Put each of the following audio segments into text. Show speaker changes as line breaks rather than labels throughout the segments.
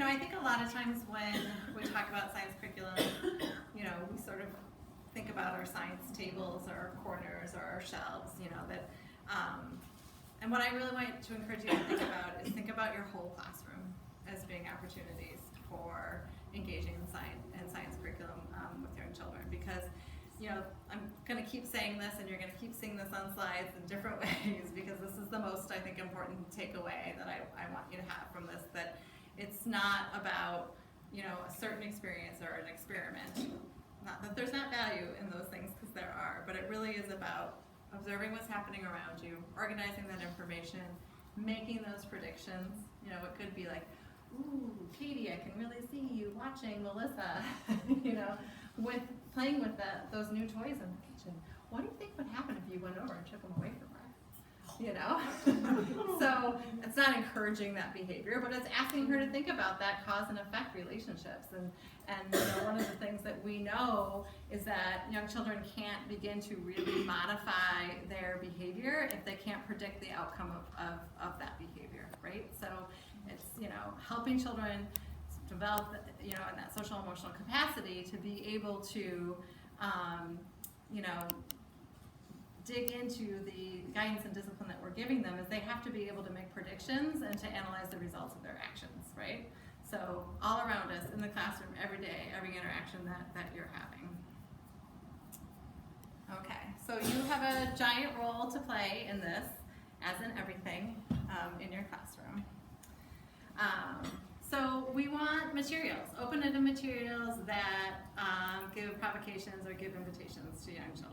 I think a lot of times when we talk about science curriculum, we sort of think about our science tables or our corners or our shelves, and what I really want to encourage you to think about your whole classroom as being opportunities for engaging in science curriculum with young children, because I'm going to keep saying this, and you're going to keep seeing this on slides in different ways, because this is the most, I think, important takeaway that I want you to have from this, that it's not about, a certain experience or an experiment. Not that there's not value in those things, because there are, but it really is about observing what's happening around you, organizing that information, making those predictions. It could be like, ooh, Katie, I can really see you watching Melissa, with playing with those new toys in the kitchen. What do you think would happen if you went over and took them away from her? So it's not encouraging that behavior, but it's asking her to think about that cause and effect relationships. And one of the things that we know is that young children can't begin to really modify their behavior if they can't predict the outcome of that behavior, right? So it's, helping children develop, in that social emotional capacity to be able to, dig into the guidance and discipline that we're giving them, is they have to be able to make predictions and to analyze the results of their actions, right? So all around us in the classroom, every day, every interaction that you're having. Okay, so you have a giant role to play in this, as in everything in your classroom. So we want materials, open-ended materials that give provocations or give invitations to young children.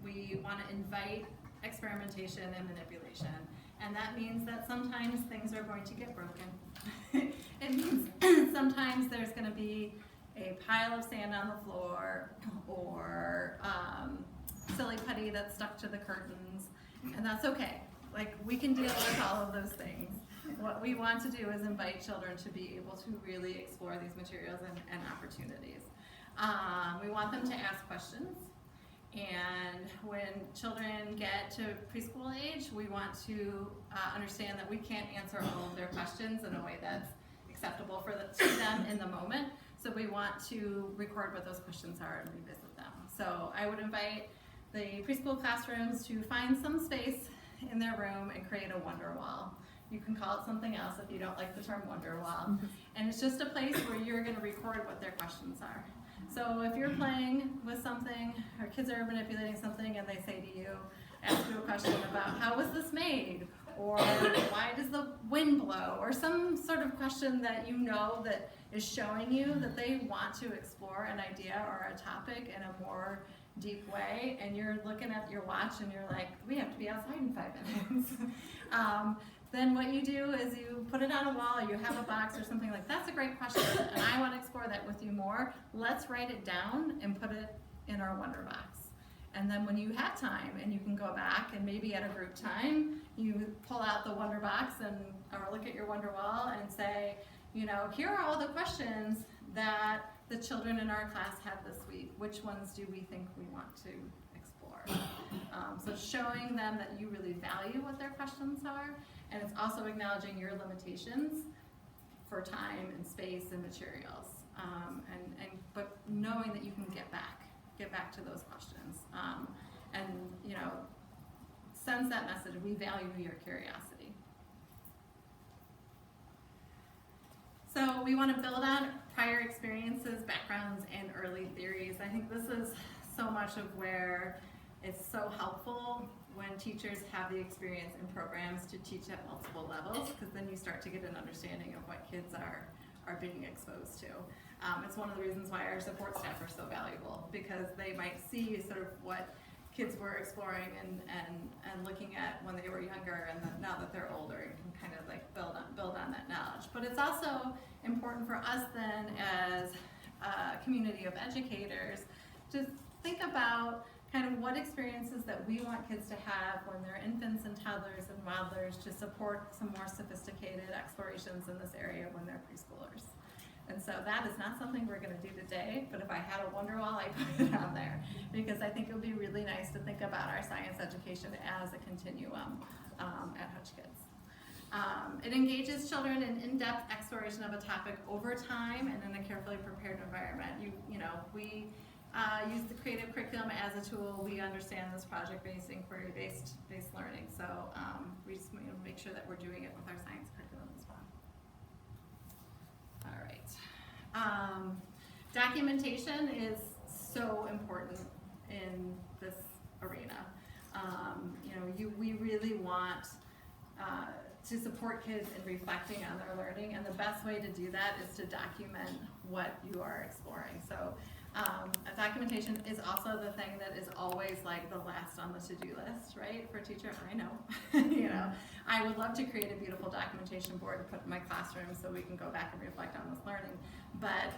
We want to invite experimentation and manipulation, and that means that sometimes things are going to get broken. It means sometimes there's going to be a pile of sand on the floor, or silly putty that's stuck to the curtains, and that's okay. Like, we can deal with all of those things. What we want to do is invite children to be able to really explore these materials and opportunities. We want them to ask questions. And when children get to preschool age, we want to understand that we can't answer all of their questions in a way that's acceptable to them in the moment. So we want to record what those questions are and revisit them. So I would invite the preschool classrooms to find some space in their room and create a wonder wall. You can call it something else if you don't like the term wonder wall. And it's just a place where you're going to record what their questions are. So if you're playing with something, or kids are manipulating something, and they say to you, ask you a question about how was this made, or why does the wind blow, or some sort of question that that is showing you that they want to explore an idea or a topic in a more deep way, and you're looking at your watch and you're like, we have to be outside in 5 minutes. Then what you do is you put it on a wall, or you have a box or something like, that's a great question, and I want to explore that with you more. Let's write it down and put it in our wonder box. And then when you have time and you can go back, and maybe at a group time, you pull out the wonder box or look at your wonder wall and say, here are all the questions that the children in our class had this week. Which ones do we think we want to explore? So showing them that you really value what their questions are, and it's also acknowledging your limitations for time and space and materials, but knowing that you can get back to those questions, and sends that message: we value your curiosity. So we want to build on prior experiences, backgrounds, and early theories. I think this is so much of where it's so helpful when teachers have the experience in programs to teach at multiple levels, because then you start to get an understanding of what kids are being exposed to. It's one of the reasons why our support staff are so valuable, because they might see sort of what kids were exploring and looking at when they were younger, and then now that they're older, you can kind of like build on that knowledge. But it's also important for us then, as a community of educators, to think about kind of what experiences that we want kids to have when they're infants and toddlers and toddlers, to support some more sophisticated explorations in this area when they're preschoolers. And so that is not something we're going to do today, but if I had a wonder wall, I'd put it on there, because I think it would be really nice to think about our science education as a continuum at Hutch Kids. It engages children in in-depth exploration of a topic over time and in a carefully prepared environment. We use the creative curriculum as a tool. We understand this project-based, inquiry-based learning. So we just make sure that we're doing it with our science curriculum as well. All right. Documentation is so important in this arena. We really want to support kids in reflecting on their learning, and the best way to do that is to document what you are exploring. So documentation is also the thing that is always like the last on the to-do list, right? For a teacher, I know. I would love to create a beautiful documentation board to put in my classroom so we can go back and reflect on this learning, but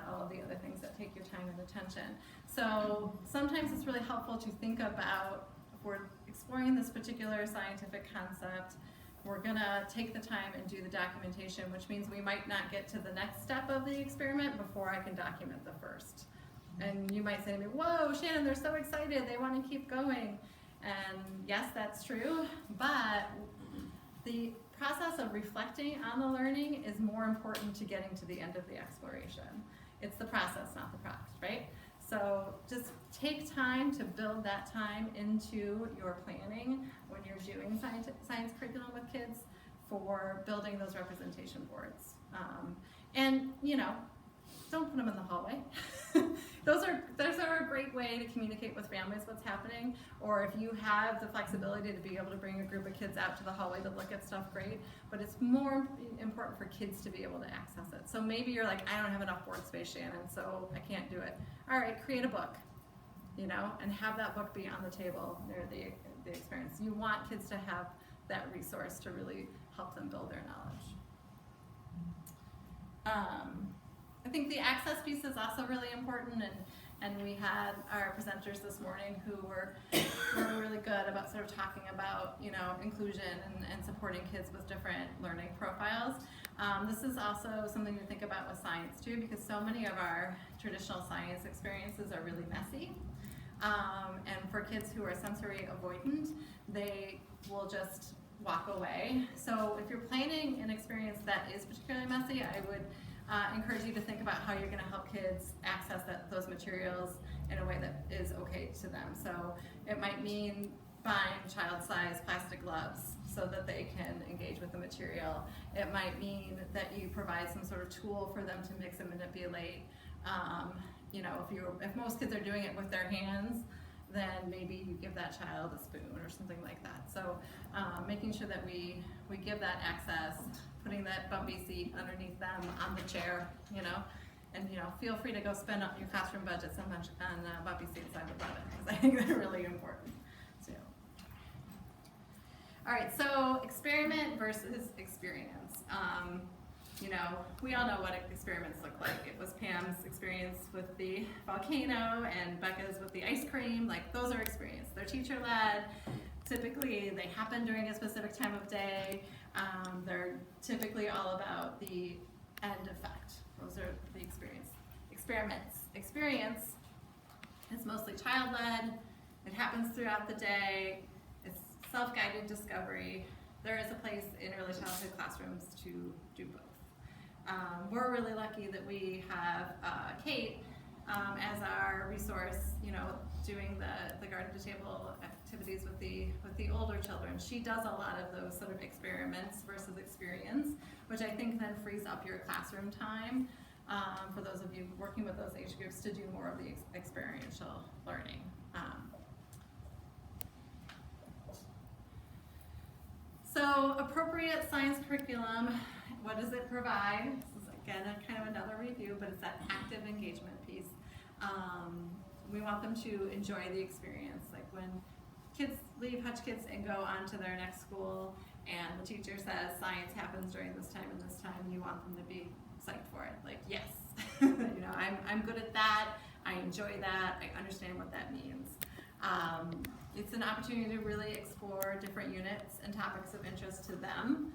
all of the other things that take your time and attention. So sometimes it's really helpful to think about, if we're exploring this particular scientific concept, we're gonna take the time and do the documentation, which means we might not get to the next step of the experiment before I can document the first. And you might say to me, whoa, Shannon, they're so excited, they wanna keep going. And yes, that's true, but the process of reflecting on the learning is more important to getting to the end of the exploration. It's the process, not the product, right? So just take time to build that time into your planning when you're doing science curriculum with kids for building those representation boards. And don't put them in the hallway. Those are a great way to communicate with families what's happening, or if you have the flexibility to be able to bring a group of kids out to the hallway to look at stuff, great, but it's more important for kids to be able to access it. So maybe you're like, I don't have enough board space, Shannon, so I can't do it. All right, create a book, and have that book be on the table near the experience. You want kids to have that resource to really help them build their knowledge. I think the access piece is also really important, and we had our presenters this morning who were really good about sort of talking about inclusion and supporting kids with different learning profiles. This is also something to think about with science too, because so many of our traditional science experiences are really messy. And for kids who are sensory avoidant, they will just walk away. So if you're planning an experience that is particularly messy, I would encourage you to think about how you're going to help kids access those materials in a way that is okay to them. So it might mean buying child-sized plastic gloves so that they can engage with the material. It might mean that you provide some sort of tool for them to mix and manipulate. If most kids are doing it with their hands, then maybe you give that child a spoon or something like that. So making sure that we give that access, putting that bumpy seat underneath them on the chair, and feel free to go spend up your classroom budget so much on bumpy seats. I would love it, because I think they're really important too. All right, so experiment versus experience. We all know what experiments look like. It was Pam's experience with the volcano and Becca's with the ice cream. Like, those are experiences. They're teacher-led. Typically, they happen during a specific time of day. They're typically all about the end effect. Those are the experiments. Experience is mostly child-led. It happens throughout the day. It's self-guided discovery. There is a place in early childhood classrooms to do both. We're really lucky that we have Kate as our resource, doing the garden to table activities with the older children. She does a lot of those sort of experiments versus experience, which I think then frees up your classroom time for those of you working with those age groups to do more of the experiential learning. So appropriate science curriculum, what does it provide? This is again kind of another review, but it's that active engagement piece. We want them to enjoy the experience. Like when kids leave Hutch Kids and go on to their next school and the teacher says science happens during this time and this time, you want them to be psyched for it. Like, yes, I'm good at that, I enjoy that, I understand what that means. It's an opportunity to really explore different units and topics of interest to them.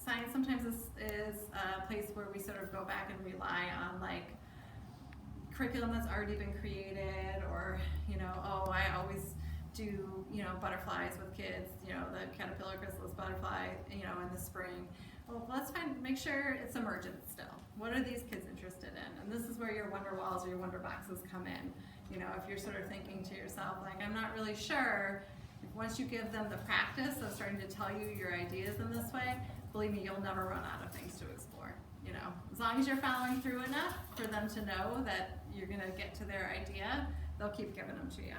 Science sometimes is a place where we sort of go back and rely on like curriculum that's already been created, or I always do, you know, butterflies with kids, you know, the caterpillar chrysalis butterfly, you know, in the spring. Well, let's make sure it's emergent still. What are these kids interested in? And this is where your wonder walls or your wonder boxes come in. You know, if you're sort of thinking to yourself, like, I'm not really sure, once you give them the practice of starting to tell you your ideas in this way, believe me, you'll never run out of things to explore. You know, as long as you're following through enough for them to know that you're gonna get to their idea, they'll keep giving them to you.